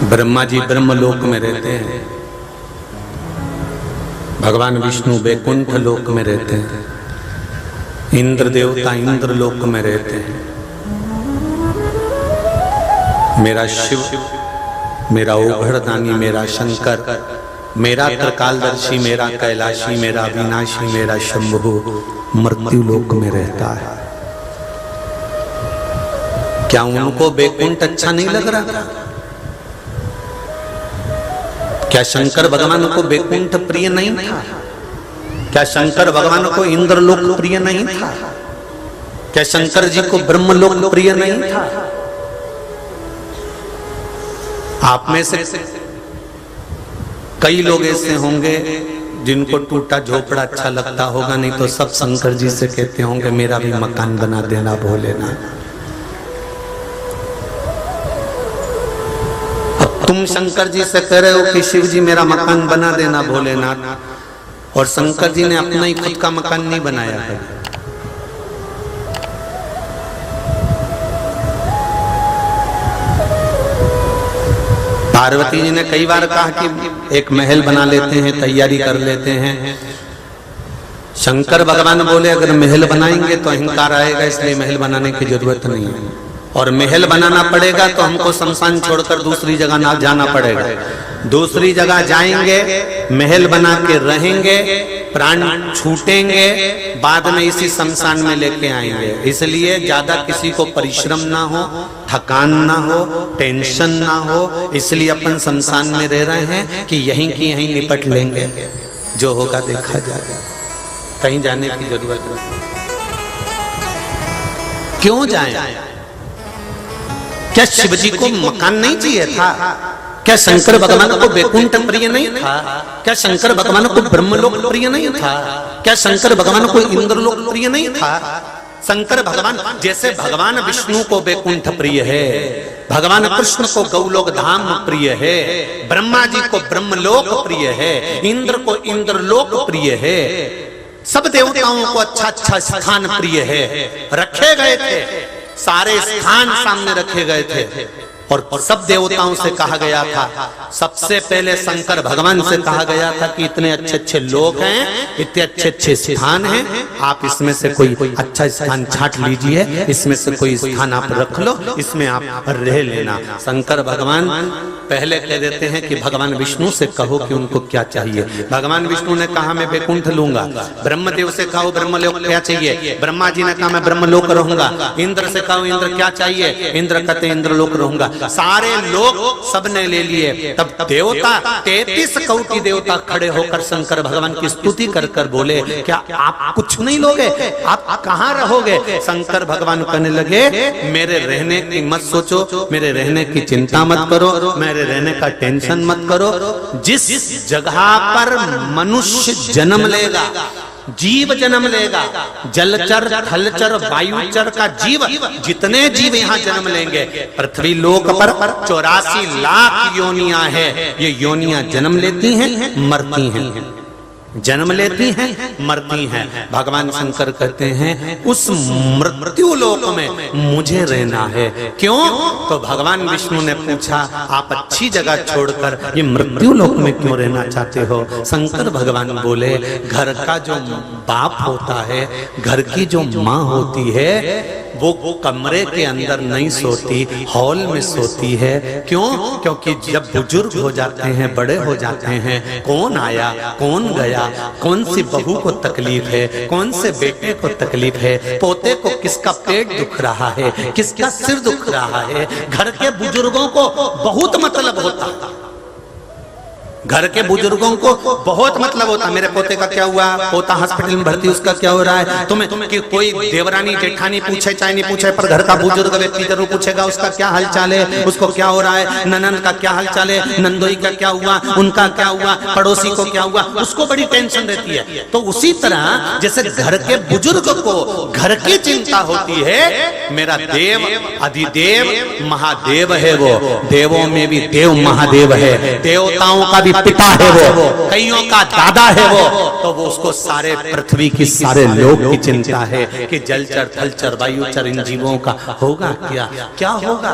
ब्रह्मा जी ब्रह्मलोक में रहते हैं, भगवान विष्णु वैकुंठ लोक में रहते हैं, इंद्र देवता इंद्र लोक में रहते हैं। मेरा शिव, मेरा ओघड़दानी, मेरा शंकर, मेरा त्रिकालदर्शी, मेरा कैलाशी, मेरा अविनाशी, मेरा शंभु मृत्यु लोक में रहता है। क्या उनको वैकुंठ अच्छा नहीं लग रहा था? क्या शंकर भगवान को वैकुंठ प्रिय नहीं था? क्या शंकर भगवान को इंद्रलोक प्रिय नहीं था? क्या शंकर जी को ब्रह्मलोक प्रिय नहीं था? आप में से कई लोग ऐसे होंगे जिनको टूटा झोपड़ा अच्छा लगता होगा, नहीं तो सब शंकर जी से कहते होंगे मेरा भी मकान बना देना भोलेनाथ। तुम शंकर जी से कह रहे हो कि शिव जी मेरा मकान बना देना भोलेनाथ, और शंकर जी ने अपना ही खुद का मकान नहीं बनाया है। पार्वती जी ने कई बार कहा कि एक महल बना लेते हैं, तैयारी कर लेते हैं। शंकर भगवान बोले अगर महल बनाएंगे तो अहंकार आएगा, इसलिए महल बनाने की जरूरत नहीं है, और महल बनाना पड़ेगा तो हमको शमशान छोड़कर दूसरी जगह ना जाना पड़ेगा। दूसरी जगह जाएंगे, महल बना के रहेंगे, प्राण छूटेंगे, बाद में इसी शमशान में लेके आएंगे। इसलिए ज्यादा किसी को परिश्रम ना हो, थकान ना हो, टेंशन ना हो, इसलिए अपन शमशान में रह रहे हैं कि यहीं की यहीं निपट लेंगे, जो होगा देखा जाएगा, कहीं जाने की जरूरत नहीं। क्यों जाएं? क्या शिव जी को मकान नहीं चाहिए था? क्या शंकर भगवान को वैकुंठ प्रिय नहीं था? क्या शंकर भगवान को ब्रह्मलोक प्रिय नहीं था? क्या शंकर भगवान को इंद्रलोक प्रिय नहीं था? शंकर भगवान जैसे भगवान विष्णु को वैकुंठ प्रिय है, भगवान कृष्ण को गौलोक धाम प्रिय है, ब्रह्मा जी को ब्रह्मलोक प्रिय है, इंद्र को इंद्रलोक प्रिय है, सब देवताओं को अच्छा अच्छा स्थान प्रिय है। रखे गए थे, सारे स्थान सामने रखे गए थे, और सब देवताओं से कहा गया था, सबसे पहले शंकर भगवान से कहा गया था कि इतने अच्छे अच्छे लोग हैं, इतने अच्छे अच्छे स्थान हैं, आप इसमें से कोई अच्छा स्थान छांट लीजिए, इसमें से कोई स्थान आप रख लो, इसमें आप रह लेना। शंकर भगवान पहले कह देते हैं कि भगवान विष्णु से कहो कि उनको क्या चाहिए। भगवान विष्णु ने कहा मैं वैकुंठ लूंगा। ब्रह्मदेव से कहो ब्रह्मलोक क्या चाहिए? ब्रह्मा जी ने कहा मैं ब्रह्मलोक रहूंगा। इंद्र से कहो इंद्र क्या चाहिए? इंद्र कहते इंद्रलोक रहूंगा। सारे लोग सबने ले लिए। तब देवता 33 कोटि देवता खड़े होकर शंकर भगवान की स्तुति कर कर बोले क्या आप कुछ नहीं लोगे? आप कहाँ रहोगे? शंकर भगवान कहने लगे मेरे रहने की मत सोचो, मेरे रहने की चिंता मत करो, मेरे रहने का टेंशन मत करो। जिस जगह पर मनुष्य जन्म लेगा, जीव जन्म लेगा, जलचर थलचर वायुचर का जीव, जितने जीव यहाँ जन्म लेंगे, पृथ्वी लोक पर 84 लाख योनियां हैं। ये योनियां जन्म लेती हैं, मरती हैं, जन्म लेती हैं, मरती हैं। भगवान शंकर कहते हैं उस मृत्यु लोक में मुझे रहना है। क्यों? तो भगवान विष्णु ने पूछा आप अच्छी जगह छोड़कर ये मृत्यु लोक में क्यों रहना चाहते हो? शंकर भगवान बोले घर का जो बाप होता है, घर की जो माँ होती है, वो कमरे के अंदर नहीं सोती, हॉल में सोती है। क्यों? क्योंकि जब बुजुर्ग हो जाते हैं, बड़े हो जाते हैं, कौन आया कौन गया, कौन सी बहू को तकलीफ है, कौन से बेटे को तकलीफ है, पोते को किसका पेट दुख रहा है, किसका सिर दुख रहा है, घर के बुजुर्गों को बहुत मतलब होता है। घर के बुजुर्गों को बहुत मतलब होता। मेरे पोते का क्या हुआ, पोता हॉस्पिटल में भर्ती, उसका क्या हो रहा है? तुम्हें कि कोई देवरानी जेठानी पूछे चाहे नहीं पूछे, पर घर का बुजुर्ग व्यक्ति जरूर पूछेगा उसका क्या हालचाल है, उसको क्या हो रहा है, ननन का क्या हालचाल है, नंदोई का क्या हुआ, उनका क्या हुआ, पड़ोसी को क्या हुआ, उसको बड़ी टेंशन रहती है। तो उसी तरह जैसे घर के बुजुर्ग को घर की चिंता होती है, मेरा देव अधिदेव महादेव है, वो देवों में भी देव महादेव है, देवताओं का भी पिता है वो, कईयों का दादा है वो, तो वो उसको सारे पृथ्वी की सारे लोग की चिंता है कि जलचर थलचर वायुचर इन जीवों का होगा क्या होगा।